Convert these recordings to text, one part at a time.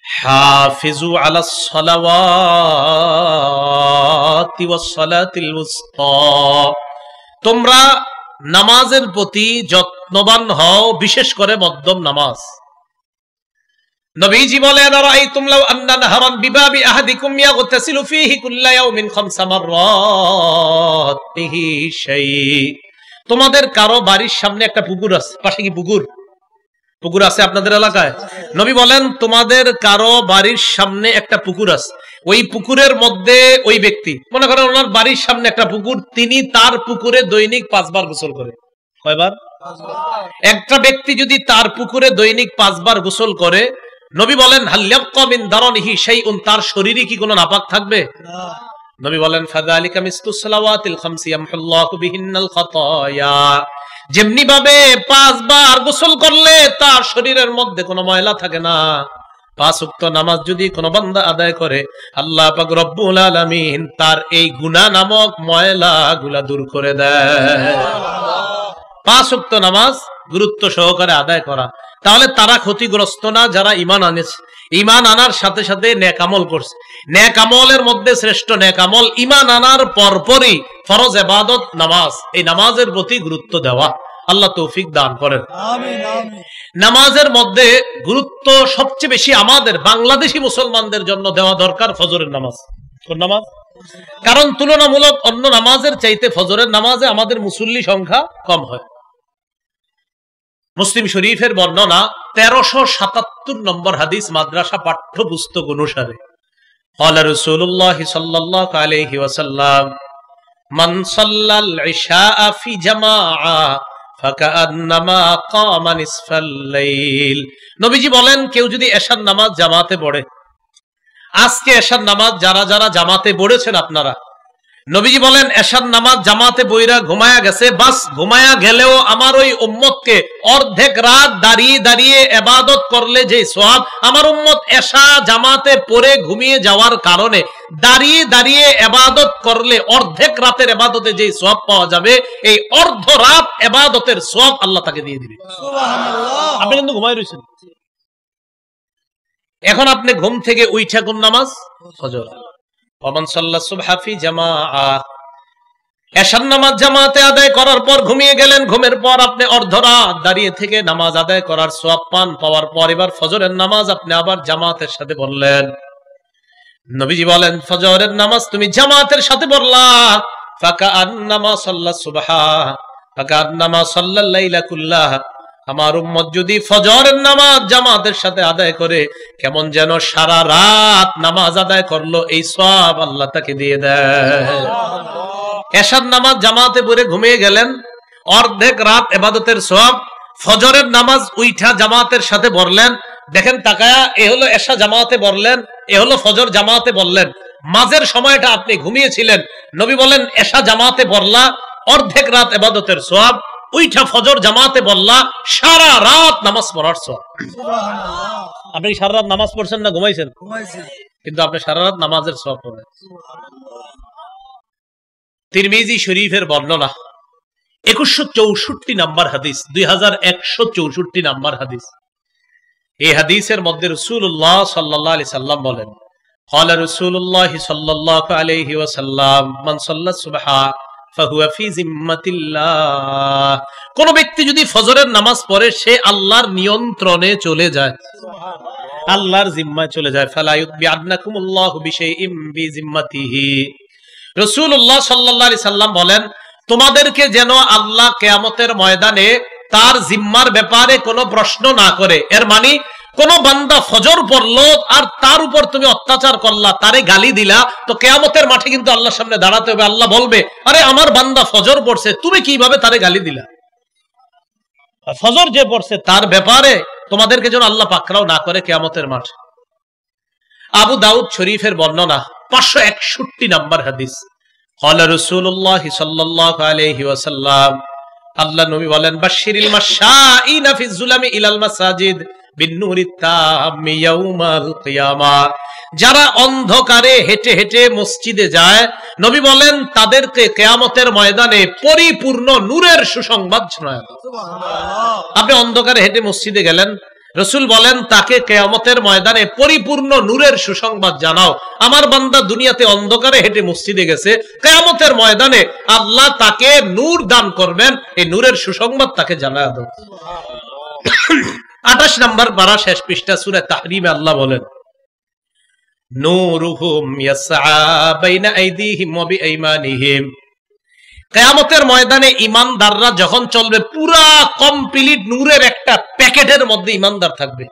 হাফিজু আলাস সালাওয়াতি ওয়াস সালাতিল উসতা, তোমরা নামাজের প্রতি যত্নবান হও, বিশেষ করে মধ্যম নামাজ। নবীজি বলেন, আরাআইতুম লাউ আন্না নাহরান বিবাবি আহাদিকুম ইয়াগতাসিলু ফীহি কুল্লা ইয়াউমিন 5 মাররাত বিহি শাই, তোমাদের কারো বাড়ির সামনে একটা পুকুর আছে, পাশে কি পুকুর আছে আপনাদের এলাকায়? নবী বলেন, তোমাদের কারো বাড়ির সামনে একটা পুকুর আছে, ওই পুকুরের মধ্যে ওই ব্যক্তি, মনে করেন ওনার বাড়ির সামনে একটা পুকুর, তিনি তার পুকুরে দৈনিক 5 বার গোসল করে। কয়বার? 5 বার। একটা ব্যক্তি যদি তার পুকুরে দৈনিক 5 বার গোসল করে, নবী বলেন হাল ইয়াবকা মিন দারনিহি শাইউন, তার শরীরে কি কোনো নাপাক থাকবে? না। নবী বলেন ফাযালিকা মিসলুস সালাওয়াতিল খামসি ইয়ামহুল্লাহু বিহিন্নাল খাতায়া, যেমনি ভাবে 5 বার গোসল করলে তার শরীরের মধ্যে কোনো ময়লা থাকে না, 5 ওয়াক্ত নামাজ যদি কোনো বান্দা আদায় করে, আল্লাহ পাক রব্বুল আলামিন তার এই গুনাহ নামক ময়লাগুলা দূর করে দেয়। 5 ওয়াক্ত নামাজ গুরুত্ব সহকারে আদায় করা। তাহলে তারা ক্ষতিগ্রস্ত না যারা ঈমান আনেছে, ঈমান আনার সাথে সাথে নেক আমল করছে। নেক আমলের মধ্যে শ্রেষ্ঠ নেক আমল ঈমান আনার পরপরই ফরজ ইবাদত নামাজ, এই নামাজের প্রতি গুরুত্ব দেওয়া। আল্লাহ তৌফিক দান করেন, আমিন আমিন। নামাজের মধ্যে গুরুত্ব সবচেয়ে বেশি আমাদের বাংলাদেশি মুসলমানদের জন্য দেওয়া দরকার ফজরের নামাজ। কোন নামাজ? কারণ তুলনামূলক অন্য নামাজের চাইতে ফজরের নামাজে আমাদের মুসল্লি সংখ্যা কম হয়। মুসলিম শরীফের বর্ণনা 1377 নম্বর হাদিস, মাদ্রাসা পাঠ্যপুস্তক অনুসারে, ক্বালা রাসূলুল্লাহ সাল্লাল্লাহু আলাইহি ওয়াসাল্লাম মান সাল্লাল ইশা ফি জামাআ ফাকান্নামা কামা নিসফাল লাইল। নবীজি বলেন, কেউ যদি এশার নামাজ জামাতে পড়ে, আজকে এশার নামাজ যারা যারা জামাতে পড়েছেন আপনারা, নবীজি বলেন এশার নামাজ জামাতে বইরা ঘুমায়া গেছে, বাস ঘুমায়া গেলেও আমার ওই উম্মতকে অর্ধেক রাত দাঁড়িয়ে দাঁড়িয়ে ইবাদত করলে যে সওয়াব, আমার উম্মত এশা জামাতে পড়ে ঘুমিয়ে যাওয়ার কারণে দাঁড়িয়ে দাঁড়িয়ে ইবাদত করলে অর্ধেক রাতের ইবাদতে যে সওয়াব পাওয়া যাবে, এই অর্ধ রাত ইবাদতের সওয়াব আল্লাহ তাকে দিয়ে দিবে। সুবহানাল্লাহ। আপনি কিন্তু ঘুমায় রইছেন, এখন আপনি ঘুম থেকে উঠা কোন নামাজ? ফজর। ওমান সাল্লা সুবহা ফি জামাআ, এশার নামাজ জামাতে আদায় করার পর ঘুমিয়ে গেলেন, ঘুমের পর আপনি অর্ধরাত দাঁড়িয়ে থেকে নামাজ আদায় করার সওয়াব পান। পাওয়ার পর এবার ফজরের নামাজ আপনি আবার জামাতের সাথে পড়লেন। নবীজি বলেন, ফজরের নামাজ তুমি জামাতের সাথে পড়লা, ফাকান্নামা সাল্লা সুবহা ফাকান্নামা সাল্লাল লাইলা কুল্লাহ, আমার উম্মত যদি ফজরের নামাজ জামাতের সাথে আদায় করে, কেমন যেন সারা রাত নামাজ আদায় করলো, এই সওয়াব আল্লাহ তাকে দিয়ে দেয়। এশার নামাজ জামাতে পড়ে ঘুমিয়ে গেলেন, অর্ধেক রাত ইবাদতের সওয়াব। ফজরের নামাজ উইঠা জামাতের সাথে পড়লেন, দেখেন তাকায়া, এ হলো এশা জামাতে পড়লেন, এ হলো ফজর জামাতে পড়লেন, মাঝের সময়টা আপনি ঘুমিয়েছিলেন। নবী বলেন এশা জামাতে পড়লা, অর্ধেক রাত ইবাদতের সওয়াব, উইঠা ফজর জামাতে বললা, সারা রাত নামাজ পড়ার সওয়াব। সুবহানাল্লাহ। আপনি সারা রাত নামাজ পড়ছেন না ঘুমাইছেন? ঘুমাইছেন, কিন্তু আপনি সারা রাত নামাজের সওয়াব পাবেন। তিরমিজি শরীফের বর্ণনা 2164 নাম্বার হাদিস, 2164 নাম্বার হাদিস। এই হাদিসের মধ্যে রাসূলুল্লাহ সাল্লাল্লাহু আলাইহি সাল্লাম বলেন, ক্বালা রাসূলুল্লাহ সাল্লাল্লাহু আলাইহি ওয়াসাল্লাম মান সাল্লা সুবহা ফাহুয়া ফি জিম্মাতিল্লাহ, কোন ব্যক্তি যদি ফজরের নামাজ পড়ে সে আল্লাহর নিয়ন্ত্রণে চলে যায়, আল্লাহর জিম্মায় চলে যায়। ফালা ইউতবিআন্নাকুমুল্লাহু বিশাইইম বিজিম্মাতিহি, রাসূলুল্লাহ সাল্লাল্লাহু আলাইহি সাল্লাম বলেন, তোমাদেরকে যেন আল্লাহ কিয়ামতের ময়দানে তার জিম্মার ব্যাপারে কোনো প্রশ্ন না করে। এর মানে কোন বান্দা ফজর পড়লো আর তার উপর তুমি অত্যাচার করলা, তারে গালি দিলা, তো কিয়ামতের মাঠে কিন্তু আল্লাহর সামনে দাঁড়াতে হবে। আল্লাহ বলবে, আরে আমার বান্দা ফজর পড়ছে, তুমি কিভাবে তারে গালি দিলা? ফজর যে পড়ছে তার ব্যাপারে তোমাদেরকে যেন আল্লাহ পাকড়াও না করে কিয়ামতের মাঠে। আবু দাউদ শরীফের বর্ণনা 561 নাম্বার হাদিস, ক্বালা রাসূলুল্লাহ সাল্লাল্লাহু আলাইহি ওয়াসাল্লাম, আল্লাহ নবী বলেন, বাশশিরিল মাশাইনা ফিজ যুলামি ইলাল মাসাজিদ বিন্নুরিত তাম্মি ইয়াউমাল কিয়ামা, যারা অন্ধকারে হেঁটে হেঁটে মসজিদে যায়, নবী বলেন তাদেরকে কিয়ামতের ময়দানে পরিপূর্ণ নূরের সুসংবাদ শোনায়। আপনি অন্ধকারে হেঁটে মসজিদে গেলেন, রাসূল বলেন তাকে কিয়ামতের ময়দানে পরিপূর্ণ নূরের সুসংবাদ জানাও। আমার বান্দা দুনিয়াতে অন্ধকারে হেঁটে মসজিদে গেছে, কিয়ামতের ময়দানে আল্লাহ তাকে নূর দান করবেন, এই নূরের সুসংবাদ তাকে জানায় দাও। 28 নম্বর পারা শেষ পৃষ্ঠা সূরা তাহরিমে আল্লাহ বলেন, নূরুহুম ইয়াসআ বাইনা আইদিহিম ওয়া বিআইমানিহিম। কিয়ামতের ময়দানে ঈমানদাররা যখন চলবে, পুরা কমপ্লিট নূরের একটা প্যাকেটের মধ্যে ঈমানদার থাকবে,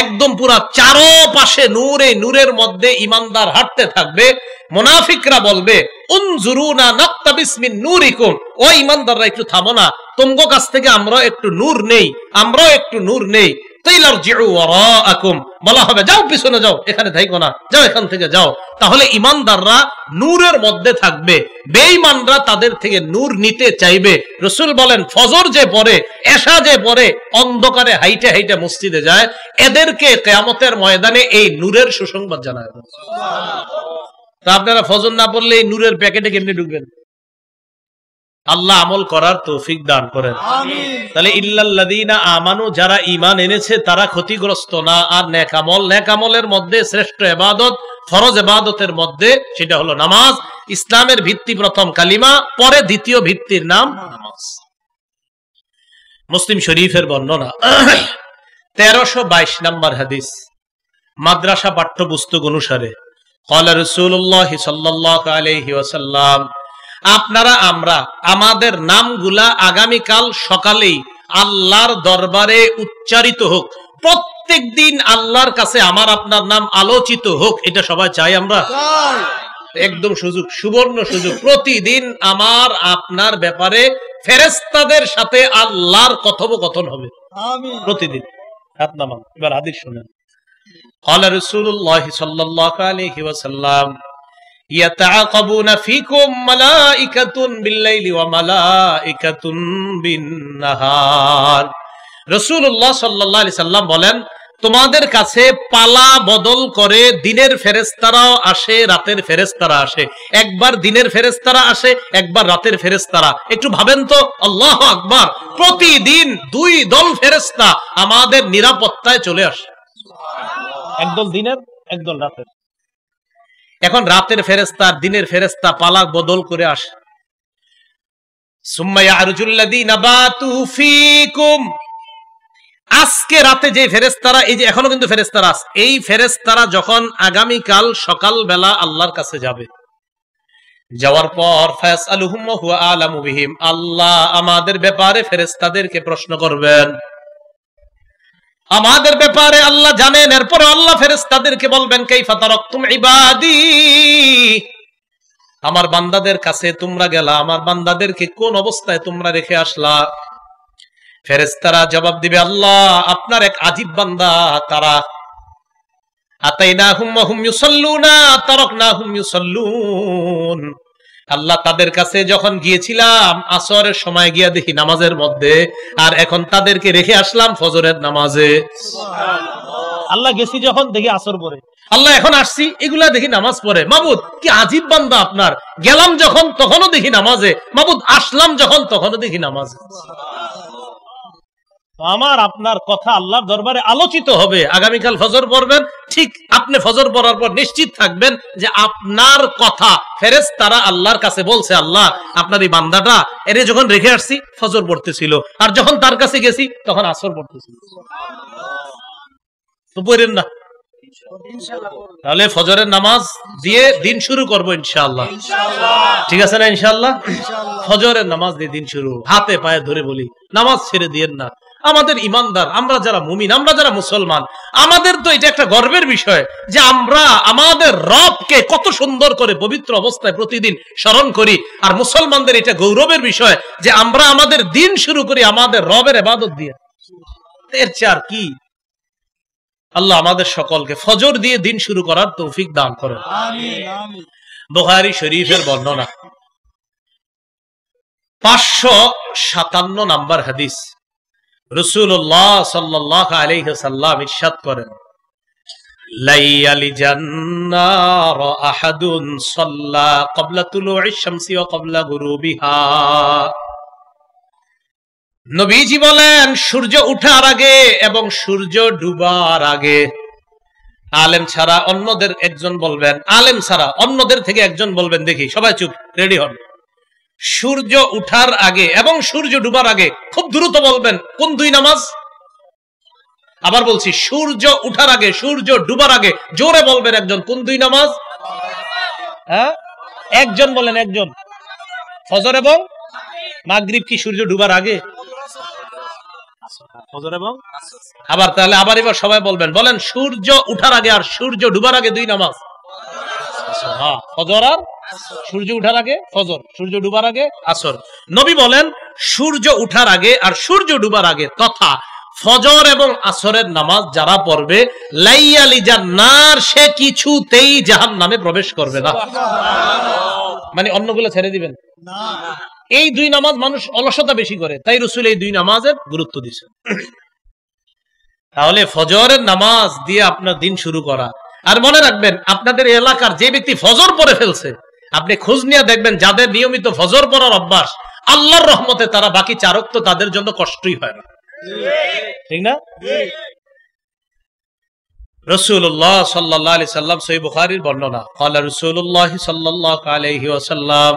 একদম পুরা চারপাশে নূর, এই নূরের মধ্যে ঈমানদার হাঁটতে থাকবে। মুনাফিকরা বলবে, উনজুরুনা নাক্তাবিস মিন নূরিকুম, ও ঈমানদাররা একটু থামো না, তোমাদের কাছ থেকে আমরা একটু নূর নেই, আমরাও একটু নূর নেই। তাইলারজিউ ওয়ারাআকুম, বলা হবে যাও পিছনে যাও, এখানে থাকো না, যাও এখান থেকে যাও। তাহলে ঈমানদাররা নূরের মধ্যে থাকবে, বেঈমানরা তাদের থেকে নূর নিতে চাইবে। রাসূল বলেন ফজর যে পড়ে, এশা যে পড়ে, অন্ধকারে হাইটে হাইটে মসজিদে যায়, এদেরকে কিয়ামতের ময়দানে এই নূরের সুসংবাদ জানায়। তা আপনারা ফজর না পড়লে এই নূরের প্যাকেটে কেমনে ঢুকবেন? আল্লাহ আমল করার তৌফিক দান করেন, আমিন। তাহলে ইল্লাল্লাযীনা আমানু, যারা ঈমান এনেছে তারা ক্ষতিগ্রস্ত না। আর নেক আমল, নেক আমলের মধ্যে শ্রেষ্ঠ ইবাদত, ফরজ ইবাদতের মধ্যে সেটা হলো নামাজ। ইসলামের ভিত্তি প্রথম কালিমা, পরে দ্বিতীয় ভিত্তির নাম নামাজ। মুসলিম শরীফের বর্ণনা 1322 নম্বর হাদিস, মাদ্রাসা পাঠ্যপুস্তক অনুসারে ক্বালা রাসূলুল্লাহ সাল্লাল্লাহু আলাইহি ওয়াসাল্লাম, আপনারা আমরা আমাদের নামগুলা আগামীকাল সকালেই আল্লাহর দরবারে উচ্চারিত হোক, প্রত্যেক দিন আল্লাহর কাছে আমার আপনার নাম আলোচিত হোক, এটা সবাই চাই আমরা? একদম সুযোগ, সুবর্ণ সুযোগ। প্রতিদিন আমার আপনার ব্যাপারে ফেরেশতাদের সাথে আল্লাহর কথোপকথন হবে, আমিন। প্রতিদিন। হাত নামান, এবার হাদিস শুনেন। ক্বালা রাসূলুল্লাহ সাল্লাল্লাহু আলাইহি ওয়াসাল্লাম, ইয়াতাআকাবুনা ফীকুম মালাইকাতুন বিল-লাইলি ওয়া মালাইকাতুন বিন-নাহার। রাসূলুল্লাহ সাল্লাল্লাহু আলাইহি সাল্লাম বলেন, তোমাদের কাছে পালা বদল করে দিনের ফেরেশতারাও আসে, রাতের ফেরেশতারা আসে। একবার দিনের ফেরেশতারা আসে, একবার রাতের ফেরেশতারা। একটু ভাবেন তো, আল্লাহু আকবার, প্রতিদিন দুই দল ফেরেশতা আমাদের নিরাপত্তায় চলে আসে, একদল দিনের, একদল রাতের। এখন রাতের ফেরেশতা দিনের ফেরেশতা পালা বদল করে আসে। সুম্মা ইয়ারজুল্লাযীনা বাতু ফীকুম, আজকে রাতে যে ফেরেশতারা, এই যে এখনো কিন্তু ফেরেশতারা আছে, এই ফেরেশতারা যখন আগামীকাল সকালবেলা আল্লাহর কাছে যাবে, যাওয়ার পর ফায়াসআলুহুম ওয়া হুয়া আ'লামু বিহিম, আল্লাহ আমাদের ব্যাপারে ফেরেশতাদেরকে প্রশ্ন করবেন, আমাদের ব্যাপারে আল্লাহ জানেন। এরপর আল্লাহ ফেরেশতাদেরকে বলবেন, কাইফা তারাকতুম ইবাদি, আমার বান্দাদের কাছে তোমরা গেলা, আমার বান্দাদেরকে কোন অবস্থায় তোমরা রেখে আসলা? ফেরেশতারা জবাব দিবে, আল্লাহ আপনার এক আজীব বান্দা তারা, আতাইনাহুম ওয়া হুম ইউসাল্লুনা তারাকনাহুম ইউসাল্লুন, আল্লাহ তাদের কাছে যখন গিয়েছিলাম আসরের সময় গিয়া দেখি নামাজের মধ্যে, আর এখন তাদেরকে রেখে আসলাম ফজরের নামাজে। আল্লাহ গেছি যখন দেখি আসর পড়ে, আল্লাহ এখন আসছি এগুলা দেখি নামাজ পড়ে। মাবুদ কি আজীব বান্দা আপনার, গেলাম যখন তখনও দেখি নামাজে, মাবুদ আসলাম যখন তখনও দেখি নামাজে। আমার আপনার কথা আল্লাহর দরবারে আলোচিত হবে। আগামীকাল ফজর পড়বেন, ঠিক আপনি ফজর পড়ার পর নিশ্চিত থাকবেন যে আপনার কথা ফেরেশতারা আল্লাহর কাছে বলছে, আল্লাহ আপনার এই বান্দাটা এর যখন রেখে আসছি ফজর পড়তেছিল, আর যখন তার কাছে গেছি তখন আসর পড়তেছিল। তো পড়েন না, তাহলে ফজরের নামাজ দিয়ে দিন শুরু করবো ইনশাআল্লাহ, ঠিক আছে না? ইনশাআল্লাহ ফজরের নামাজ দিয়ে দিন শুরু। হাতে পায়ে ধরে বলি, নামাজ ছেড়ে দিয়েন না। আমাদের ইমানদার, আমরা যারা মুমিন, আমরা যারা মুসলমান, আমাদের তো এটা একটা গর্বের বিষয় যে আমরা আমাদের রবকে কত সুন্দর করে পবিত্র অবস্থায় প্রতিদিন স্মরণ করি। আর মুসলমানদের এটা গৌরবের বিষয় যে আমরা আমাদের দিন শুরু করি আমাদের রবের ইবাদত দিয়ে। এর চেয়ে আর কি? আল্লাহ আমাদের সকলকে ফজর দিয়ে দিন শুরু করার তৌফিক দান করেন, আমিন। বুখারী শরীফের বর্ণনা 557 নম্বর হাদিস, রাসূলুল্লাহ সাল্লাল্লাহু আলাইহি ওয়াসাল্লাম ইরশাদ করেন, লাইয়ালি জান্নার আহাদুন সাল্লা ক্বাবলা তুলুইশ শামসি ওয়া ক্বাবলা গুরুবিহা। নবীজি বলেন সূর্য উঠার আগে এবং সূর্য ডুবার আগে আলেম ছাড়া অন্যদের একজন বলবেন, আলেম ছাড়া অন্যদের থেকে একজন বলবেন, দেখি সবাই চুপ, রেডি হন। সূর্য উঠার আগে এবং সূর্য ডুবার আগে, খুব দ্রুত বলবেন কোন দুই নামাজ। আবার বলছি, সূর্য উঠার আগে সূর্য ডুবার আগে, জোরে বলবেন একজন, কোন দুই নামাজ? হ্যাঁ, একজন বলেন, একজন। ফজর এবং মাগরিব কি সূর্য ডুবার আগে? ফজর এবং আবার তাহলে আবার এবার সবাই বলবেন, বলেন সূর্য উঠার আগে আর সূর্য ডুবার আগে দুই নামাজ। হ্যাঁ, ফজর আর সূর্য উঠার আগে ফজর, সূর্য ডুবার আগে আসর। নবী বলেন সূর্য উঠার আগে আর সূর্য ডুবার আগে তথা ফজর এবং আসরের নামাজ যারা পড়বে, লাইয়ালি জান্নার, সে কিছুতেই জাহান্নামে প্রবেশ করবে না। মানে অন্যগুলো ছেড়ে দিবেন না। এই দুই নামাজ মানুষ অলসতা বেশি করে, তাই রাসূল এই দুই নামাজের গুরুত্ব দিয়েছেন। তাহলে ফজরের নামাজ দিয়ে আপনার দিন শুরু করা। আর মনে রাখবেন, আপনাদের এলাকার যে ব্যক্তি ফজর পড়ে ফেলছে, আপনি খোঁজ নিয়ে দেখবেন যাদের নিয়মিত ফজর পড়ার অভ্যাস, আল্লাহর রহমতে তারা বাকি চার ওয়াক্ত তাদের জন্য কষ্টই হয় না, ঠিক না? রাসূলুল্লাহ সাল্লাল্লাহু আলাইহি সাল্লাম, সহিহ বুখারীর বর্ণনা, ক্বালা রাসূলুল্লাহ সাল্লাল্লাহু আলাইহি ওয়াসাল্লাম,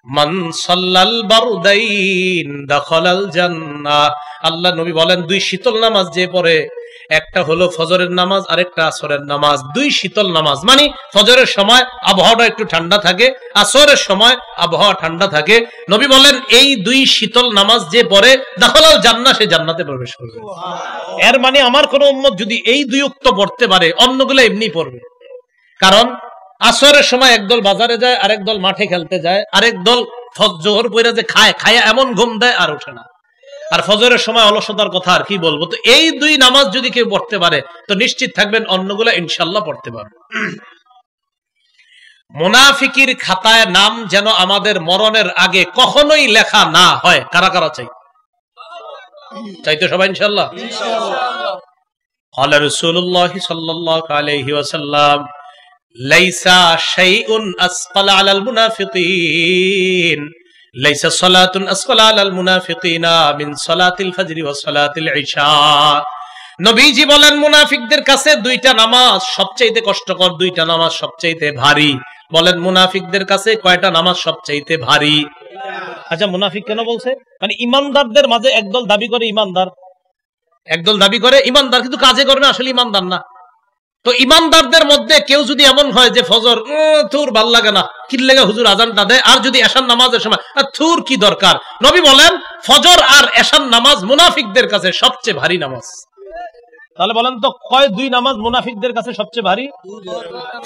মান সাল্লাল বারদাইন দাখালাল জান্নাহ। আল্লাহ নবী বলেন, দুই শীতল নামাজ যে পড়ে, একটা হলো ফজরের নামাজ আর একটা আসরের নামাজ। দুই শীতল নামাজ মানে ফজরের সময় আবহাওয়াটা একটু ঠান্ডা থাকে, আসরের সময় আবহাওয়া ঠান্ডা থাকে। নবী বলেন এই দুই শীতল নামাজ যে পড়ে, দাখালাল জান্নাহ, সে জান্নাতে প্রবেশ করবে। এর মানে আমার কোন উম্মত যদি এই দুই ওয়াক্ত পড়তে পারে, অন্যগুলো এমনি পড়বে। কারণ আসরের সময় একদল বাজারে যায়, আরেক দল মাঠে খেলতে যায়, আরেক দল জোহর পইরা যে খায় এমন ঘুম দেয় আর ওঠে না। আর ফজরের সময় অলসতার কথা আর কি বলবো। তো এই দুই নামাজ যদি কেউ পড়তে পারে, তো নিশ্চিত থাকবেন অন্যগুলো ইনশাল্লাহ পড়তে পারবে। মুনাফিকির খাতায় নাম যেন আমাদের মরণের আগে কখনোই লেখা না হয়। কারা কারা চাই তো সবাই ইনশাল্লাহ। ক্বালা রাসূলুল্লাহ সাল্লাল্লাহু আলাইহি ওয়াসাল্লাম, লাইসা শাইউন আসকালা আলাল মুনাফিকিন, লাইসা সালাতুন আসকালা আলাল মুনাফিকিনা মিন সালাতিল ফজর ওয়া সালাতিল ইশা। নবীজি বলেন মুনাফিকদের কাছে দুইটা নামাজ সবচেয়ে কষ্টকর, দুইটা নামাজ সবচেয়ে ভারী। বলেন মুনাফিকদের কাছে কয়টা নামাজ সবচেয়ে ভারী? আচ্ছা, মুনাফিক কেন বলছে? মানে ইমানদারদের মাঝে একদল দাবি করে ইমানদার, একদল দাবি করে ইমানদার, কিন্তু কাজে করে না, আসলে ইমানদার না। তো ইমানদারদের মধ্যে কেউ যদি এমন হয় যে ফজর থুর ভাল লাগে না, কি লাগে হুজুর আজানটা দেয়, আর যদি এশার নামাজের সময় থুর কি দরকার, নবী বলেন ফজর আর এশার নামাজ মুনাফিকদের কাছে সবচেয়ে ভারী নামাজ। তাহলে বলেন তো কয় দুই নামাজ মুনাফিকদের কাছে সবচেয়ে ভারী?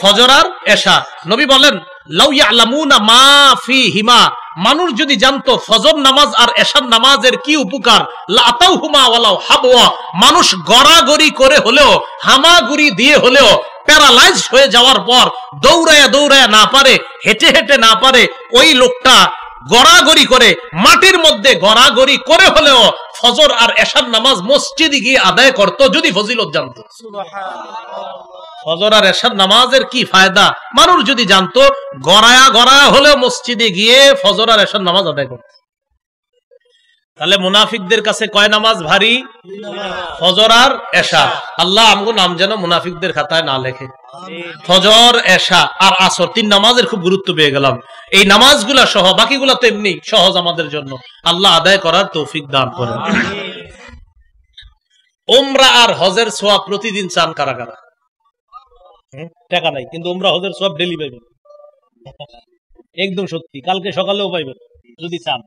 ফজর আর এশা। নবী বলেন লাউ ইয়ালামুনা মা ফিহিমা, মানুষ যদি জানতো ফজর নামাজ আর এশার নামাজের কি উপকার, লাতাউহুমা ওয়ালাউ হাবওয়া, মানুষ গড়াগড়ি করে হলেও, হামাগুড়ি দিয়ে হলেও, প্যারালাইজ হয়ে যাওয়ার পর দৌড়ায়া না পারে, হেঁটে হেঁটে না পারে, ওই লোকটা গড়াগড়ি করে মাটির মধ্যে গড়াগড়ি করে হলেও ফজর আর এশার নামাজ মসজিদে গিয়ে আদায় করত, যদি ফজিলত জানতো। ফজর আর এশার নামাজের কি ফায়দা মানুষ যদি জানতো, গড়ায়া হলেও মসজিদে গিয়ে ফজর আর এশার নামাজ আদায় করত। তাহলে মুনাফিকদের কাছে কয় নামাজ ভারী? ফজর আর এশা। আল্লাহ আমগো নাম যেন মুনাফিকদের খাতায় না লেখে। ফজর, এশা আর আসর, তিন নামাজের খুব গুরুত্ব পেয়ে গেলাম। এই নামাজগুলা সহ বাকিগুলা তো এমনি সহজ আমাদের জন্য, আল্লাহ আদায় করার তৌফিক দান করেন। উমরা আর হজের সওয়াব প্রতিদিন চান কারা কারা? টাকা নাই, কিন্তু উমরা হজের সওয়াব ডেলি পাইবেন, একদম সত্যি, কালকে সকালেও পাইবেন যদি চান।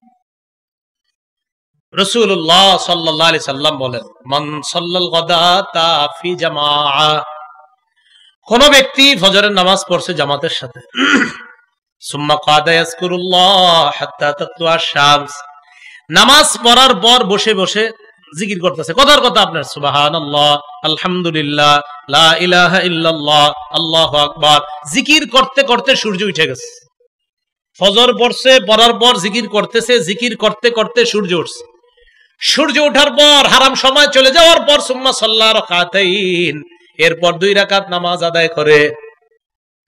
রাসূলুল্লাহ সাল্লাল্লাহু আলাইহি সাল্লাম বলেন, মান সাল্লাল গাদাতা ফি জামাআ, কোন ব্যক্তি ফজরের নামাজ পড়ছে জামাতের সাথে, সুম্মা কাদা ইয়াজকুরুল্লাহ হাত্তা তাতলুআ শামস, নামাজ পড়ার পর বসে বসে জিকির করতেছে, কথার কথা আপনার সুবহানাল্লাহ, আলহামদুলিল্লাহ, লা ইলাহা ইল্লাল্লাহ, আল্লাহু আকবার, জিকির করতে করতে সূর্য উঠে গেছে। ফজর পড়ছে, পড়ার পর জিকির করতেছে, জিকির করতে করতে সূর্য উঠছে। সূর্য ওঠার পর হারাম সময় চলে যাওয়ার পর সুম্মা সাল্লা রাকাতাইন, এরপর 2 রাকাত নামাজ আদায় করে।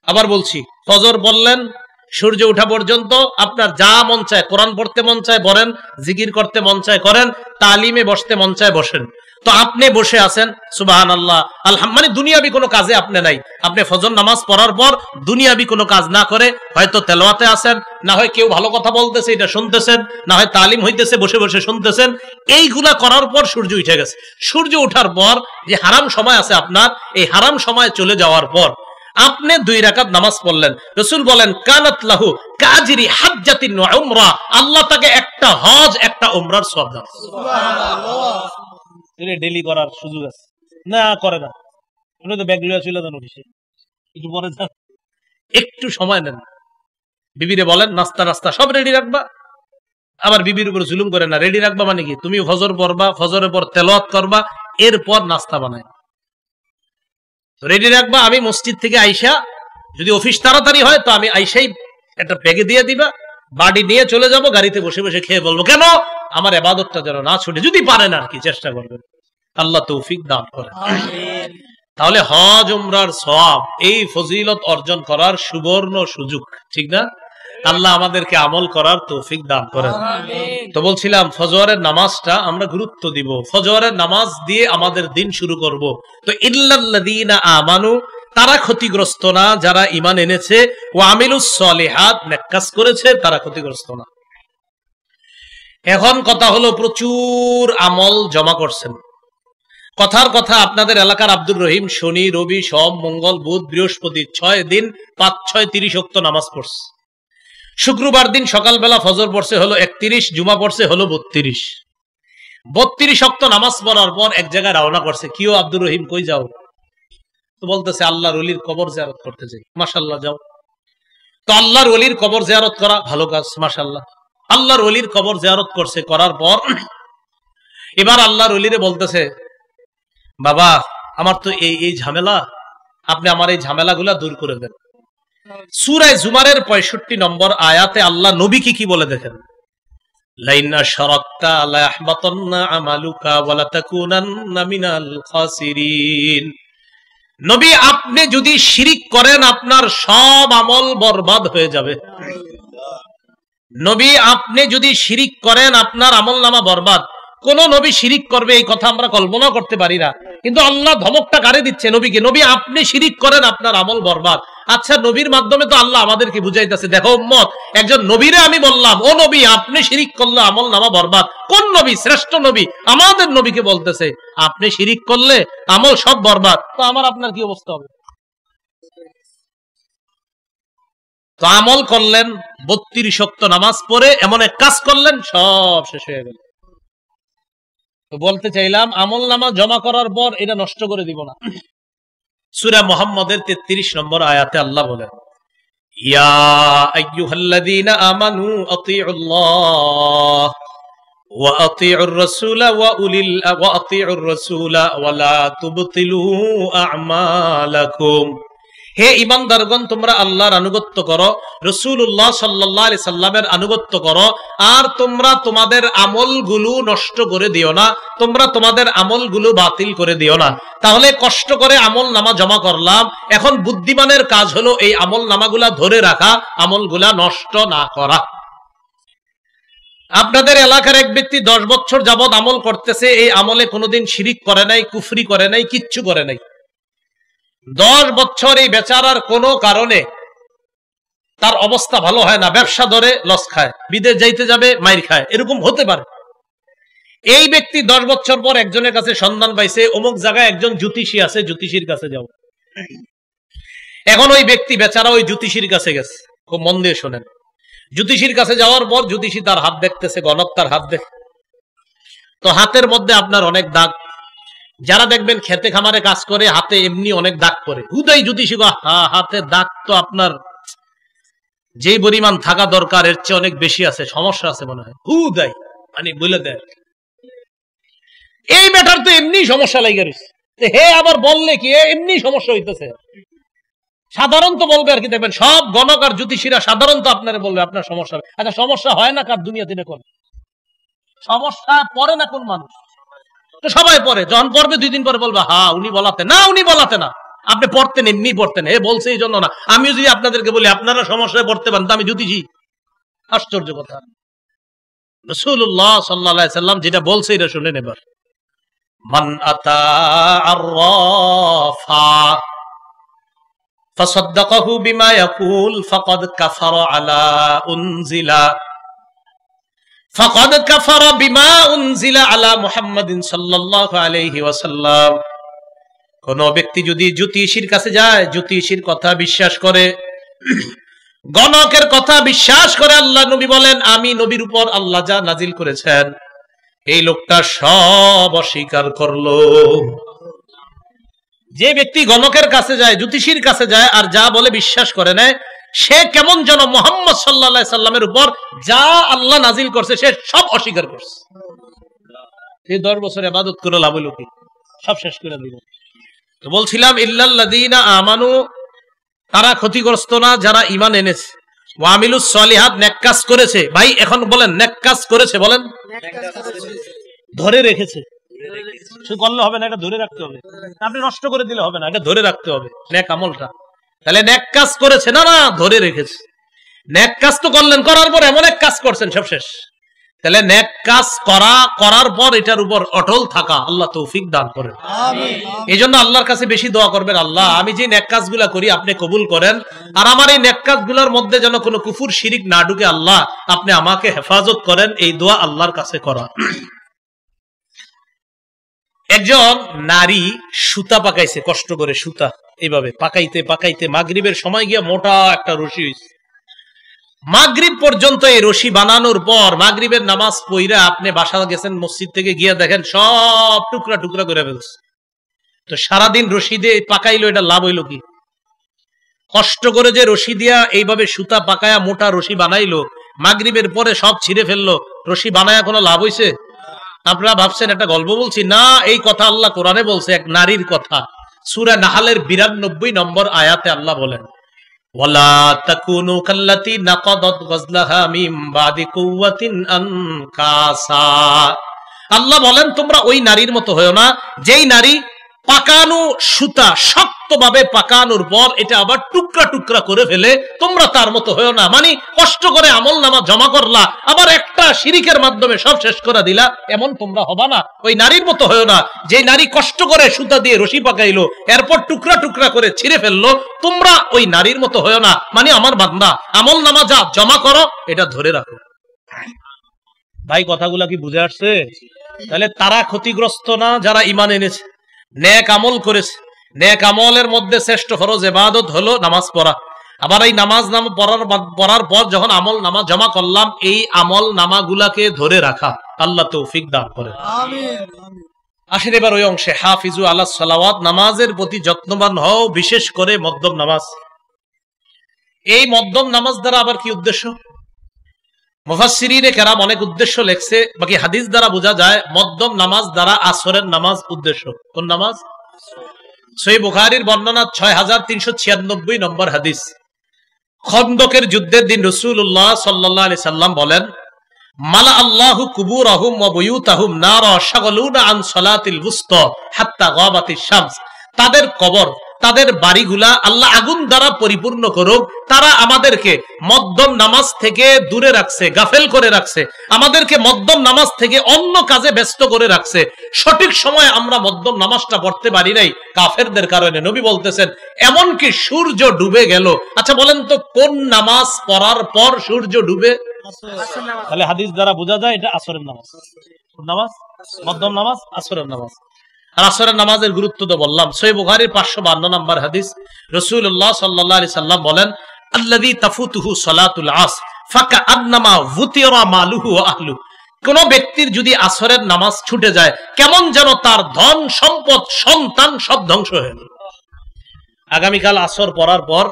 আবার বলছি, ফজর বললেন, সূর্য ওঠা পর্যন্ত আপনার যা মন চায়, কোরআন পড়তে মন চায় পড়েন, জিকির করতে মন চায় করেন, তালিমে বসতে মন চায় বসেন। তো আপনি বসে আছেন, সুবহানাল্লাহ আলহামদুলিল্লাহ, মানে দুনিয়াবি কোনো কাজে আপনি নাই। আপনি ফজর নামাজ পড়ার পর দুনিয়াবি কোনো কাজ না করে হয়তো তেলাওয়াতে আছেন, না হয় কেউ ভালো কথা বলতেছে এটা শুনতেছেন, না হয় তালিম হইতেছে বসে বসে শুনতেছেন। এইগুলা করার পর সূর্য উঠে গেছে। সূর্য ওঠার পর যে হারাম সময় আছে আপনার, এই হারাম সময় চলে যাওয়ার পর আপনি 2 রাকাত নামাজ পড়লেন। রাসূল বলেন কানাত লাহু কাজরি হাজ্জাতিন ওয়া উমরা, আল্লাহ তাকে একটা হজ একটা উমরার সওয়াব দেন। সুবহানাল্লাহ। এটা ডেইলি করার সুযোগ আছে না? করে না, আপনি তো ব্যাগ লইয়া চলে যান অফিসে, একটু পরে যান, একটু সময় নেন। বিবিরে বলেন নাস্তা নাস্তা সব রেডি রাখবা, আবার বিবির উপর জুলুম করে না। রেডি রাখবা মানে কি? তুমি ফজর পড়বা, ফজরের পর তেলাওয়াত করবা, এরপর নাস্তা বানাই রেডি রাখবা। আমি মসজিদ থেকে আইসা, যদি অফিস তাড়াতাড়ি হয় তো আমি আইসাই একটা ব্যাগে দিয়ে দিবা, বাড়ি নিয়ে চলে যাব, গাড়িতে বসে বসে খেয়ে বলবো কেন আমার ইবাদতটা যেন না ছুটে। যদি পারেন আর কি, চেষ্টা করবেন, আল্লাহ তৌফিক দান করেন। তাহলে হজ উমরার সওয়াব, এই ফজিলত অর্জন করার সুবর্ণ সুযোগ, ঠিক না? আল্লাহ আমাদেরকে আমল করার তৌফিক দান করেন। তো বলছিলাম ফজরের নামাজটা আমরা গুরুত্ব দিব, ফজরের নামাজ দিয়ে আমাদের দিন শুরু করব। তো ইল্লাল্লাযীনা আমানু, তারা ক্ষতিগ্রস্ত না যারা ঈমান এনেছে, ওয়া আমিলুস সলিহাত, নেক কাজ করেছে, তারা ক্ষতিগ্রস্ত না। এখন কথা হলো প্রচুর আমল জমা করছেন। কথার কথা, আপনাদের এলাকার আব্দুর রহিম শনি রবি সোম মঙ্গল বুধ বৃহস্পতি 6 দিন 5 6 30 ওয়াক্ত নামাজ পড়ছে। শুক্রবার দিন সকালবেলা ফজর পড়ছে হলো 31, জুমা পড়ছে হলো 32। 32 ওয়াক্ত নামাজ পড়ার পর এক জায়গায় রওনা করছে। কিও আব্দুর রহিম, কই যাও? তো বলতেছে আল্লাহর ওলির কবর জিয়ারত করতে যাই। মাশাআল্লাহ, যাও। তো আল্লাহর ওলির কবর জিয়ারত করা ভালো কাজ, মাশাআল্লাহ। আল্লাহর ওলির কবর জিয়ারত করছে, করার পর এবার আল্লাহর ওলিরে বলতেছে, বাবা আমার তো এই ঝামেলা, আপনি আমার এই ঝামেলাগুলা দূর করে দেন। সূরা জুমারের 65 নম্বর আয়াতে আল্লাহ নবীকে কি বলে দেখেন, লাইন আশরাকতা লা ইয়াহবাতান্না আমালুকা ওয়া লা তাকুনান্না মিনাল খাসিরিন। নবী, আপনি যদি শিরিক করেন আপনার সব আমল বরবাদ হয়ে যাবে। নবী, আপনি যদি শিরিক করেন আপনার আমলনামা বরবাদ। কোন নবী শিরিক করবে এই কথা আমরা কল্পনা করতে পারি না, কিন্তু আল্লাহ ধমকটা কারে দিচ্ছে নবীকে, নবী আপনি শিরিক করেন আপনার আমল বরবাদ। আচ্ছা, নবীর মাধ্যমে তো আল্লাহ আমাদেরকে বুঝাইতেছে, দেখো উম্মত, একজন নবীরে আমি বললাম ও নবী আপনি শিরিক করলে আমল নামা বরবাদ। কোন নবী? শ্রেষ্ঠ নবী আমাদের নবীকে বলতেছে আপনি শিরিক করলে আমল সব বরবাদ। তো আমার আপনার কি অবস্থা হবে? তো আমল করলেন 32 ওয়াক্ত নামাজ পড়ে, এমন এক কাজ করলেন সব শেষ হয়ে গেল। তো বলতে চাইলাম আমল নামা জমা করার পর এটা নষ্ট করে দিব না। সূরা মুহাম্মদের 33 নম্বর আয়াতে আল্লাহ বলেন, ইয়া আইয়ুহাল্লাযীনা আমানু আতিউল্লাহ ওয়া আতিউর রাসূলা ওয়া আতিউর রাসূলা ওয়া লা তুবতিলু আ'মালাকুম। হে ঈমানদারগণ, তোমরা আল্লাহর আনুগত্য করো, রাসূলুল্লাহ সাল্লাল্লাহু আলাইহি সাল্লামের আনুগত্য করো, আর তোমরা তোমাদের আমলগুলো নষ্ট করে দিও না, তোমরা তোমাদের আমলগুলো বাতিল করে দিও না। তাহলে কষ্ট করে আমল নামা জমা করলাম, এখন বুদ্ধিমানের কাজ হলো এই আমল নামাগুলা ধরে রাখা, আমলগুলা নষ্ট না করা। আপনাদের এলাকার এক ব্যক্তি 10 বছর যাবত আমল করতেছে, এই আমলে কোনোদিন শিরিক করে নাই, কুফরি করে নাই, কিচ্ছু করে নাই। 10 বছর এই বেচারার কোনো কারণে তার অবস্থা ভালো হয় না, ব্যবসা ধরে লস খায়, বিদেশ যাইতে যাবে মাইর খায়, এরকম হতে পারে। এই ব্যক্তি 10 বছর পর একজনের কাছে সন্ধান পাইছে, অমুক জায়গায় একজন জ্যোতিষী আছে, জ্যোতিষীর কাছে যাও। এখন ওই ব্যক্তি বেচারা ওই জ্যোতিষীর কাছে গেছে। খুব মন দিয়ে শোনেন, জ্যোতিষীর কাছে যাওয়ার পর জ্যোতিষী তার হাত দেখতেছে, গণক তার হাত দেখ, তো হাতের মধ্যে আপনার অনেক দাগ। যারা দেখবেন খেতে খামারে কাজ করে হাতে এমনি অনেক দাগ পরে, হুদাই জ্যোতিষী হাতে দাগ তো আপনার যে পরিমাণ থাকা দরকার এর চেয়ে অনেক বেশি আছে, সমস্যা আছে মনে হয়, হুদাই মানে বলে দেয়। এই ব্যাটার তো এমনি সমস্যা লাগে রয়েছে, হে আবার বললে কি এমনি সমস্যা হইতেছে। সাধারণত বলবে আর কি, দেখবেন সব গণক আর জ্যোতিষীরা সাধারণত আপনারা বলবে আপনার সমস্যা হবে। আচ্ছা, সমস্যা হয় না কার দুনিয়াতে? দেখুন সমস্যা পড়ে না কোন মানুষ? তো সবাই পড়ে, যখন পড়বে 2 দিন পরে বলবে হ্যাঁ উনি বলাতে না, উনি বলাতে না। আপনি পড়তেন, এমনি পড়তেন, হে বলছে এই জন্য না। আমিও যদি আপনাদেরকে বলি আপনারা সমস্যায় পড়তে পারেন, তো আমি জ্যোতিষী? আশ্চর্য কথা। রাসূলুল্লাহ সাল্লাল্লাহু আলাইহি সাল্লাম যেটা বলছে এটা শুনেন এবার। মান আতা আররাফা ফাসাদ্দাকাহু বিমা ইয়াকুল ফাকাদ কাফারা আলা উনজিলা ফাকাদ কাফারা বিমা উনজিলা আলা মুহাম্মাদিন সাল্লাল্লাহু আলাইহি ওয়াসাল্লাম। কোন ব্যক্তি যদি জ্যোতিষীর কাছে যায়, জ্যোতিষীর কথা বিশ্বাস করে, গণকের কথা বিশ্বাস করে, আল্লাহ নবী বলেন আমি নবীর উপর আল্লাহ যা নাজিল করেছেন এই লোকটা সব অস্বীকার করলো। যে ব্যক্তি গণকের কাছে যায়, জ্যোতিষীর কাছে যায় আর যা বলে বিশ্বাস করে নেয়, সে কেমন যেন মুহাম্মদ সাল্লাল্লাহু আলাইহি সাল্লামের উপর যা আল্লাহ নাজিল করছে সে সব অস্বীকার করছে। এই 10 বছর ইবাদত করে লাভ হলো কি? সব শেষ করে দিল। তো বলছিলাম ইল্লাল্লাযীনা আমানু, তারা ক্ষতিগ্রস্ত না যারা ঈমান এনেছে, ওয়া আমিলুস সলিহাত, নেক কাজ করেছে। ভাই এখন বলেন নেক কাজ করেছে, বলেন ধরে রেখেছে। শুধু করলে হবে না, এটা ধরে রাখতে হবে। আপনি নষ্ট করে দিলে হবে না, এটা ধরে রাখতে হবে নেক আমলটা। তাহলে নেক কাজ করেছে না, না ধরে রেখেছে। নেক কাজ তো করলেন, করার পর এমন এক কাজ করছেন সব শেষ। তাহলে নেক কাজ করার পর এটার উপর অটল থাকা আল্লাহ তৌফিক দান করেন। আমিন। এইজন্য আল্লাহর কাছে বেশি দোয়া করবেন, আল্লাহ আমি যে নেক কাজগুলা করি আপনি কবুল করেন, আর আমার এই নেক কাজগুলোর মধ্যে যেন কোনো কুফর শিরিক না ঢুকে, আল্লাহ আপনি আমাকে হেফাজত করেন। এই দোয়া আল্লাহর কাছে করা। একজন নারী সুতা পাকাইছে, কষ্ট করে সুতা এইভাবে পাকাইতে পাকাইতে মাগরিবের সময় গিয়া মোটা একটা রশি হইছে। মাগরিব পর্যন্ত এই রশি বানানোর পর মাগরিবের নামাজ পড়া আপনি বাসা গেছেন, মসজিদ থেকে গিয়া দেখেন সব টুকরা টুকরা করে ফেলছে। তো সারাদিন রশি দিয়ে পাকাইলো, এটা লাভ হইলো কি? কষ্ট করে যে রশি দিয়া এইভাবে সুতা পাকায়া মোটা রশি বানাইলো, মাগরিবের পরে সব ছিঁড়ে ফেললো, রশি বানায়া কোনো লাভ হইছে? আপনারা ভাবছেন একটা গল্প বলছি? না, এই কথা আল্লাহ কোরআনে বলছে, এক নারীর কথা। সূরা নাহলের 92 নম্বর আয়াতে আল্লাহ বলেন, ওয়ালা তাকুনু কাল্লাতী নাকাদাত গাজলাহা মিন বাদি কুওয়াতিন আনকাসা। আল্লাহ বলেন তোমরা ওই নারীর মতো হয়ো না যেই নারী পাকানো সুতা শক্তভাবে পাকানোর পর এটা আবার টুকরা টুকরা করে ফেলে, তোমরা তার মতো হয়ো না। মানে কষ্ট করে আমল নামা জমা করলা, আবার একটা শিরিকের মাধ্যমে সব শেষ করে দিলা, এমন তোমরা হবা না। ওই নারীর মতো হয়ো না যে নারী কষ্ট করে সুতা দিয়ে রশি পাকাইলো, এরপর টুকরা টুকরা করে ছিঁড়ে ফেললো, তোমরা ওই নারীর মতো হয়ো না। মানে আমার বান্দা আমল নামা যা জমা করো এটা ধরে রাখো। ভাই কথাগুলা কি বুঝে আসছে? তাহলে তারা ক্ষতিগ্রস্ত না যারা ঈমান এনেছে, নেক আমল করেছে। নেক আমলের মধ্যে শ্রেষ্ঠ ফরজ ইবাদত হলো নামাজ পড়া। আবার এই নামাজ পড়ার পর যখন আমল নামা জমা করলাম, এই আমল নামাগুলাকে ধরে রাখা আল্লাহ তৌফিক দান করেন। আমিন। আসেন এবার ওই অংশে, হাফিজু আলাস সালাওয়াত, নামাজের প্রতি যত্নবান হও, বিশেষ করে মধ্যম নামাজ। এই মধ্যম নামাজ দ্বারা আবার কি উদ্দেশ্য? মুফাসসিরিনে কেরাম অনেক উদ্দেশ্য লেখছে, বাকি হাদিস দ্বারা বোঝা যায় মধ্যম নামাজ দ্বারা আসরের নামাজ উদ্দেশ্য। কোন নামাজ? সহিহ বুখারীর বর্ণনা 6396 নম্বর হাদিস। খন্দকের যুদ্ধের দিন রাসূলুল্লাহ সাল্লাল্লাহু আলাইহি সাল্লাম বলেন, মালা আল্লাহু কুবুরাহুম ওয়া বুয়ুতাহুম নারা শাগালুনা আন সালাতিল বুসতা হাত্তা গাবাতিশ শামস। তাদের কবর, তাদের বাড়িগুলা আল্লাহ আগুন দ্বারা পরিপূর্ণ করুক। তারা আমাদেরকে মধ্যম নামাজ থেকে দূরে রাখছে, গাফেল করে রাখছে, আমাদেরকে মধ্যম নামাজ থেকে অন্য কাজে ব্যস্ত করে রাখছে। সঠিক সময়ে আমরা মধ্যম নামাজটা পড়তে পারি নাই কাফেরদের কারণে। নবী বলতেছেন এমনকি সূর্য ডুবে গেল। আচ্ছা বলেন তো, কোন নামাজ পড়ার পর সূর্য ডুবে? তাহলে হাদিস দ্বারা বোঝা যায় এটা আসরের নামাজ। নামাজ মধ্যম নামাজ, আসরের নামাজ। আর আসরের নামাজের গুরুত্ব তো বললাম। সহিহ বুখারীর 552 নম্বর হাদিস, রাসূলুল্লাহ সাল্লাল্লাহু আলাইহি সাল্লাম বলেন, আল্লাযী তাফুতুহু সালাতুল আসর ফাকাআন্নামা যুতিরা মালুহু ওয়া আহলু। কোন ব্যক্তির যদি আসরের নামাজ ছুটে যায়, কেমন যেন তার ধন সম্পদ সন্তান সব ধ্বংস হয়ে গেল। আগামীকাল আসর পড়ার পর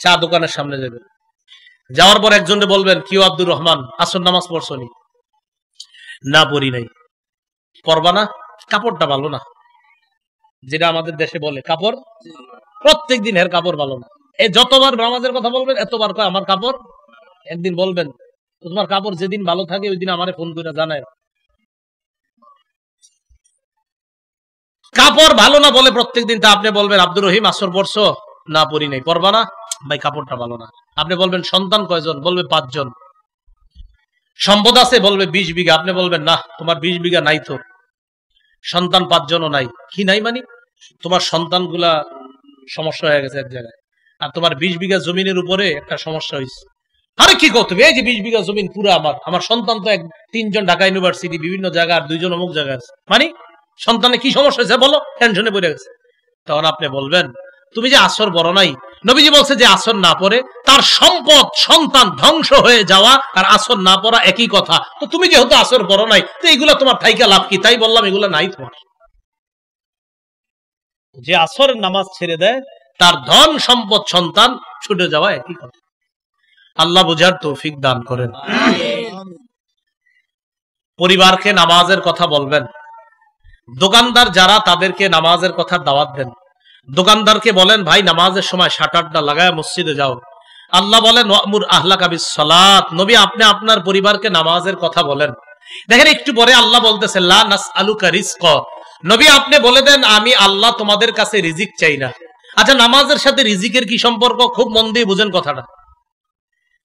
চা দোকানের সামনে যাবেন, যাওয়ার পর একজনকে বলবেন, কিও আব্দুর রহমান, আসর নামাজ পড়ছনি? না পড়ি নাই। পড়বা না? কাপড়টা ভালো না, যেটা আমাদের দেশে বলে কাপড়, প্রত্যেক দিন এর কাপড় ভালো না। এই যতবার নামাজের কথা বলবেন এতবার কয় আমার কাপড়। একদিন বলবেন তোমার কাপড় যেদিন ভালো থাকে ওই দিন আমারে ফোন করে জানায়। কাপড় ভালো না বলে প্রত্যেকদিন, তা আপনি বলবেন আব্দুর রহিম আসর পড়ছো? না পড়ি নাই। পড়বা না? ভাই কাপড়টা ভালো না। আপনি বলবেন সন্তান কয়জন? বলবে 5 জন। সম্পদ আছে? বলবে 20 বিঘা। আপনি বলবেন না, তোমার 20 বিঘা নাই তো, সন্তান 5 জনও নাই। কি নাই মানে? তোমার সন্তানগুলা সমস্যা হয়ে গেছে এক জায়গায়, আর তোমার 20 বিঘা জমিনের উপরে একটা সমস্যা হয়েছে। আরে কি কও তুমি? এই যে 20 বিঘা জমিন পুরো আমার সন্তান তো 3 জন ঢাকা ইউনিভার্সিটি বিভিন্ন জায়গায়, আর 2 জন অমুক জায়গায় আছে। মানে সন্তানে কি সমস্যা হয়েছে বলো? টেনশনে পড়ে গেছে। তখন আপনি বলবেন তুমি যে আসর বড় নাই, নবীজি বলছে যে আসর না পড়ে তার সম্পদ সন্তান ধ্বংস হয়ে যাওয়া আর আসর না পড়া একই কথা। তো তুমি যেহেতু আসর বড় নাই, তো এইগুলা তোমার থাইকা লাভ কি? তাই বললাম এগুলা নাই তোমার। যে আসর নামাজ ছেড়ে দেয় তার ধন সম্পদ সন্তান ছুটে যাওয়া একই কথা। আল্লাহ বুঝার তৌফিক দান করেন। পরিবারকে নামাজের কথা বলবেন। দোকানদার যারা, তাদেরকে নামাজের কথা দাওয়াত দেন। দোকানদারকে বলেন ভাই নামাজের সময় শাটারটা লাগায় মসজিদে যাও। আল্লাহ বলেন ওয়ামুর আহলাকা বিসসালাত, নবী আপনি আপনার পরিবারকে নামাজের কথা বলেন। দেখেন একটু পরে আল্লাহ বলতেছে লা নাসআলুকা রিজকা, নবী আপনি বলে দেন আমি আল্লাহ তোমাদের কাছে রিজিক চাই না। আচ্ছা, নামাজের সাথে রিজিকের কি সম্পর্ক? খুব মন দিয়ে বুঝেন কথাটা।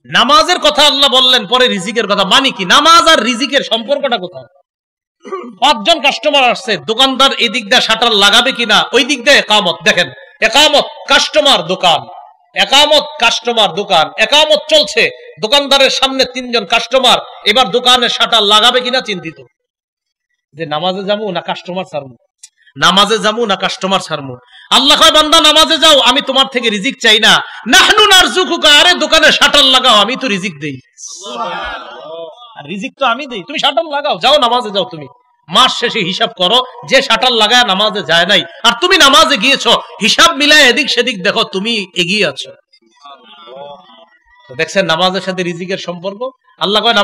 নামাজের কথা আল্লাহ বললেন, পরে রিজিকের কথা, মানে কি? নামাজ আর রিজিকের সম্পর্কটা কোথায়? 5 জন কাস্টমার আসছে, দোকানদার এদিক দিয়ে শাটার লাগাবে কিনা, ওই দিক দিয়ে একামত। দেখেন একামত কাস্টমার দোকান, একামত কাস্টমার দোকান, একামত চলছে, দোকানদারের সামনে 3 জন কাস্টমার, এবার দোকানের শাটার লাগাবে কিনা চিন্তিত, যে নামাজে যাবো না কাস্টমার ছাড়বো, নামাজে যাবো না কাস্টমার ছাড়বো। আল্লাহ কয় বান্দা নামাজে যাও, আমি তোমার থেকে রিজিক চাই না। নাহনু নারজুকুকা, আরে দোকানে শাটার লাগাও, আমি তো রিজিক দেই, রিজিক তো আমি দেই, তুমি শাটার লাগাও, যাও নামাজে যাও। তুমি মাস শেষে হিসাব করো, যে শাটার লাগায় নামাজে যায় নাই আর তুমি নামাজে গিয়েছো, হিসাব মিলায় এদিক সেদিক দেখো, তুমি এগিয়ে আছো। দেখছেন নামাজের সাথে রিজিকের সম্পর্ক। আল্লাহ কয়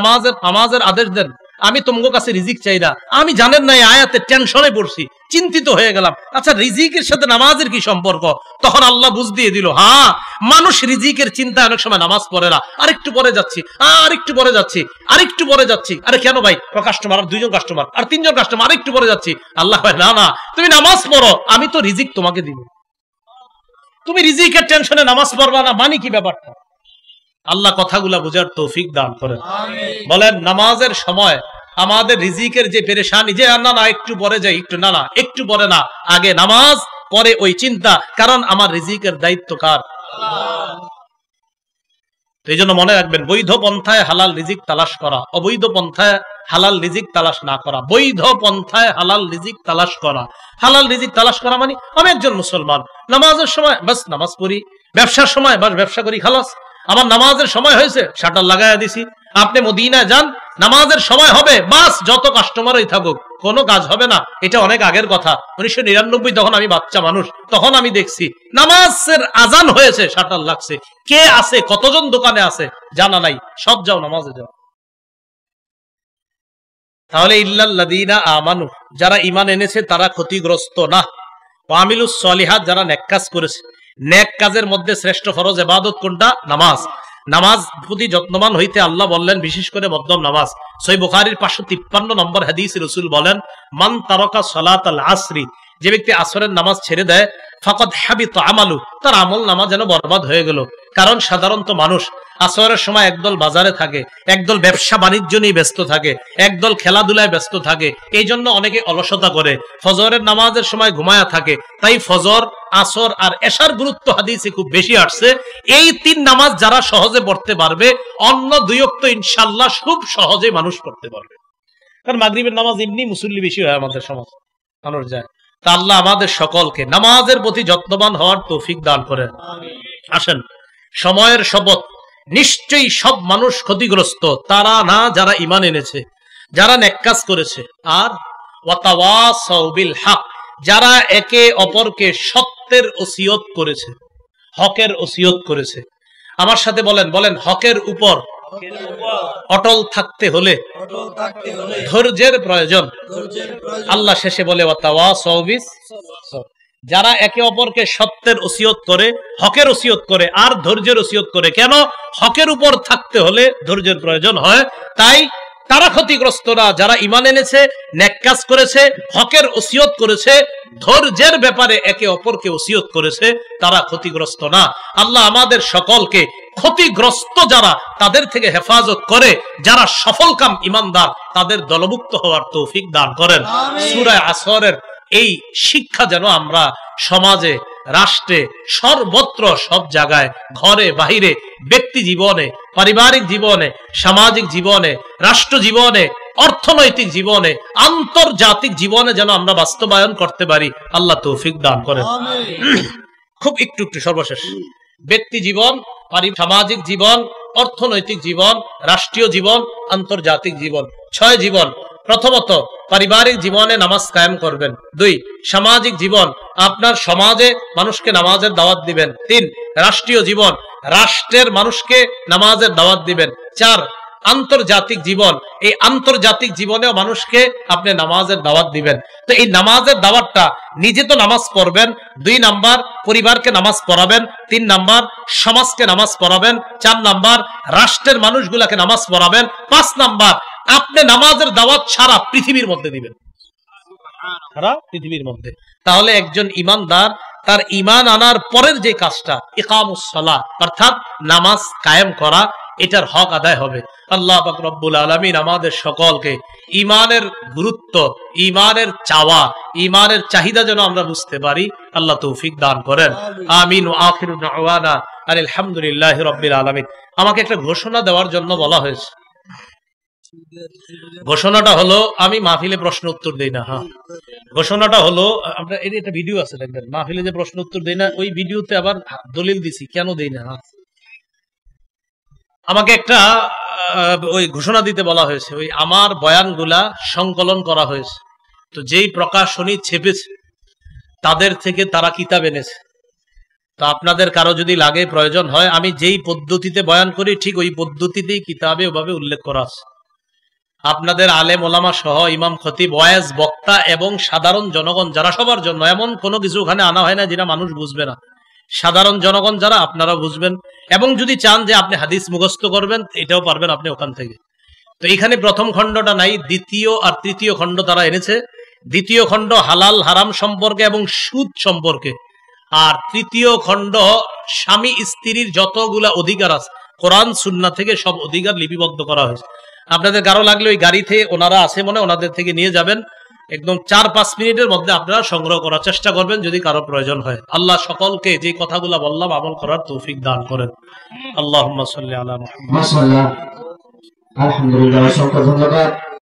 নামাজের আদেশ দেন, আমি তোমার কাছে রিজিক চাই না। আমি জানেন না এই আয়াতে টেনশনে পড়ছি, চিন্তিত হয়ে গেলাম, আচ্ছা রিজিকের সাথে নামাজের কি সম্পর্ক? তখন আল্লাহ বুঝ দিয়ে দিল, হ্যাঁ মানুষ রিজিকের চিন্তা অনেক সময় নামাজ পড়ে না, আরেকটু পরে যাচ্ছি, আরেকটু পরে যাচ্ছি, আরেকটু পরে যাচ্ছি। আরে কেন ভাই? কাস্টমার, আর 2 জন কাস্টমার, আর 3 জন কাস্টমার, আরেকটু পরে যাচ্ছি। আল্লাহ কয় না না, তুমি নামাজ পড়ো, আমি তো রিজিক তোমাকে দিব, তুমি রিজিকের টেনশনে নামাজ পড়বা না, মানে কি ব্যাপারটা? আল্লাহ কথাগুলা বুঝার তৌফিক দান করেন। বলেন নামাজের সময় আমাদের রিজিকের যে পেরেশানি, যে না না একটু পরে যাই, একটু না না একটু পরে না, আগে নামাজ পরে ওই চিন্তা, কারণ আমার রিজিকের দায়িত্ব কার? এই জন্য মনে রাখবেন, বৈধ পন্থায় হালাল রিজিক তালাশ করা, অবৈধ পন্থায় হালাল রিজিক তালাশ না করা। বৈধ পন্থায় হালাল রিজিক তালাশ করা, হালাল রিজিক তালাশ করা মানে আমি একজন মুসলমান, নামাজের সময় বাস নামাজ পড়ি, ব্যবসার সময় বাস ব্যবসা করি, খালাস। আমার নামাজের সময় হয়েছে, শাটার লাগাইয়া দিছি। আপনি মদিনায় যান, নামাজের সময় হবে, বাস যত কাস্টমারই থাকুক কোনো কাজ হবে না। এটা অনেক আগের কথা, 1999 তখন আমি বাচ্চা মানুষ, তখন আমি দেখছি নামাজের আজান হয়েছে, শাটার লাগছে, কে আছে, কতজন দোকানে আছে জানা নাই, সব যাও নামাজে যাও। তাহলে ইল্লাল্লাযীনা আমানু, যারা ঈমান এনেছে তারা ক্ষতিগ্রস্ত না। ওয়া আমিলুস সলিহাত, যারা নেক কাজ করেছে। নেক কাজের মধ্যে শ্রেষ্ঠ ফরজ ইবাদত কোনটা? নামাজ। নামাজ প্রতি যত্নবান হইতে আল্লাহ বললেন, বিশেষ করে মধ্যম নামাজ। সহিহ বুখারীর 553 নম্বর হাদিস, রাসূল বলেন মান তারাকা সালাতাল আসরি, যে ব্যক্তি আসরের নামাজ ছেড়ে দেয়, ফাকাদ হাবিতা আমালু, তার আমল নামাজ যেন বরবাদ হয়ে গেল। কারণ সাধারণত মানুষ আসরের সময় একদল বাজারে থাকে, একদল ব্যবসা বাণিজ্য নিয়ে ব্যস্ত থাকে, একদল খেলাধুলায় ব্যস্ত থাকে, এই জন্য অনেকে অলসতা করে, ফজরের নামাজের সময় ঘুমায়া থাকে। তাই ফজর, আসর আর এশার গুরুত্ব হাদিসে খুব বেশি আসছে। এই 3 নামাজ যারা সহজে পড়তে পারবে, অন্য 2 ওয়াক্ত ইনশাআল্লাহ খুব সহজে মানুষ পড়তে পারবে। কারণ মাগরিবের নামাজ এমনি মুসল্লি বেশি হয় আমাদের সমাজ, মানুষ যায়। তা আল্লাহ আমাদের সকলকে নামাজের প্রতি যত্নবান হওয়ার তৌফিক দান করেন। আসেন, সময়ের শপথ, নিশ্চয়ই সব মানুষ ক্ষতিগ্রস্ত তারা না যারা ঈমান এনেছে, যারা নেক কাজ করেছে, আর ওয়াতাওয়াসাউ বিল হক, যারা একে অপরকে সত্যের ওসিয়ত করেছে, হকের ওসিয়ত করেছে। আমার সাথে বলেন হকের উপর অটল থাকতে হলে ধৈর্যের প্রয়োজন। আল্লাহ শেষে বলে ওয়াতাওয়াসাউ বিস, যারা একে অপরকে সত্যের ওসিয়ত করে, হকের ওসিয়ত করে, আর ধৈর্যের ওসিয়ত করে। কেন? হকের উপর থাকতে হলে ধৈর্যের প্রয়োজন হয়। তাই তারা ক্ষতিগ্রস্ত না যারা ঈমান এনেছে, নেক কাজ করেছে, হকের ওসিয়ত করেছে, ধৈর্যের ব্যাপারে একে অপরকে ওসিয়ত করেছে, তারা ক্ষতিগ্রস্ত না। আল্লাহ আমাদের সকলকে ক্ষতিগ্রস্ত যারা তাদের থেকে হেফাজত করে, যারা সফলকাম ইমানদার তাদের দলভুক্ত হওয়ার তৌফিক দান করেন। সূরা আসরের এই শিক্ষা যেন আমরা সমাজে, রাষ্ট্রে, সর্বত্র, সব জায়গায়, ঘরে বাহিরে, ব্যক্তি জীবনে, পারিবারিক জীবনে, সামাজিক জীবনে, রাষ্ট্র জীবনে, অর্থনৈতিক জীবনে, আন্তর্জাতিক জীবনে যেন আমরা বাস্তবায়ন করতে পারি। আল্লাহ তৌফিক দান করেন। খুব একটু সর্বশেষ, ব্যক্তি জীবন, সামাজিক জীবন, অর্থনৈতিক জীবন, রাষ্ট্রীয় জীবন, আন্তর্জাতিক জীবন, 6 জীবন। প্রথমত পারিবারিক জীবনে নামাজ কায়েম করবেন। 2 সামাজিক জীবন, আপনার সমাজে মানুষকে নামাজের দাওয়াত দিবেন। 3 রাষ্ট্রীয় জীবন, রাষ্ট্রের মানুষকে নামাজের দাওয়াত দিবেন। 4 আন্তর্জাতিক জীবন, এই আন্তর্জাতিক জীবনেও মানুষকে আপনি নামাজের দাওয়াত দিবেন। তো এই নামাজের দাওয়াতটা নিজে তো নামাজ পড়বেন, 2 নাম্বার পরিবারকে নামাজ পড়াবেন, 3 নাম্বার সমাজকে নামাজ পড়াবেন, 4 নাম্বার রাষ্ট্রের মানুষগুলাকে নামাজ পড়াবেন, 5 নাম্বার আপনি নামাজের দাওয়াত সারা পৃথিবীর মধ্যে দিবেন, সারা পৃথিবীর মধ্যে। তাহলে একজন ইমানদার তার ইমান আনার পরের যে কাজটা ইকামুস সালাহ, অর্থাৎ নামাজ কায়েম করা, এটার হক আদায় হবে। আল্লাহ পাক রব্বুল আলামিন আমাদের সকলকে ইমানের গুরুত্ব, ইমানের চাওয়া, ইমানের চাহিদা যেন আমরা বুঝতে পারি, আল্লাহ তৌফিক দান করেন। আমিন। ওয়া আখিরু দাওয়ানা আলহামদুলিল্লাহি রাব্বিল আলামিন। আমাকে একটা ঘোষণা দেওয়ার জন্য বলা হয়েছে। ঘোষণাটা হলো, আমি মাহফিলে প্রশ্ন উত্তর দেই না। হ্যাঁ, ঘোষণাটা হলো, আপনার এর একটা ভিডিও আছে দেখবেন, মাহফিলে যে প্রশ্ন উত্তর দেই না, ওই ভিডিওতে আবার দলিল দিছি কেন দেই না। আমাকে একটা ওই ঘোষণা দিতে বলা হয়েছে, ওই আমার বয়ানগুলা সংকলন করা হয়েছে, তো যেই প্রকাশনী ছেপেছে তাদের থেকে তারা কিতাব এনেছে। তো আপনাদের কারো যদি লাগে, প্রয়োজন হয়, আমি যেই পদ্ধতিতে বয়ান করি ঠিক ওই পদ্ধতিতেই কিতাবে ওভাবে উল্লেখ করা আছে। আপনাদের আলেম ওলামা সহ ইমাম খতিব, ওয়াইজ, বক্তা এবং সাধারণ জনগণ যারা, সবার জন্য, এমন কোনো কিছু ওখানে আনা হয় না যেটা মানুষ বুঝবে না। সাধারণ জনগণ যারা, আপনারা বুঝবেন। এবং যদি চান যে আপনি হাদিস মুখস্থ করবেন, এটাও পারবেন আপনি ওখান থেকে। তো এখানে প্রথম খণ্ডটা নাই, দ্বিতীয় আর তৃতীয় খণ্ড তারা এনেছে। দ্বিতীয় খণ্ড হালাল হারাম সম্পর্কে এবং সুদ সম্পর্কে, আর তৃতীয় খণ্ড স্বামী স্ত্রীর যতগুলা অধিকার আছে কোরআন সুন্নাহ থেকে সব অধিকার লিপিবদ্ধ করা হয়েছে। আপনাদের কারো লাগলে ওই গাড়িতে ওনারা আছে মনে, ওনাদের থেকে নিয়ে যাবেন। একদম 4-5 মিনিটের মধ্যে আপনারা সংগ্রহ করার চেষ্টা করবেন যদি কারো প্রয়োজন হয়। আল্লাহ সকলকে যে কথাগুলো বললাম আমল করার তৌফিক দান করেন। আল্লাহুম্মা সাল্লি আলা মুহাম্মাদ। মাশাআল্লাহ, আলহামদুলিল্লাহ, অসংখ্য ধন্যবাদ।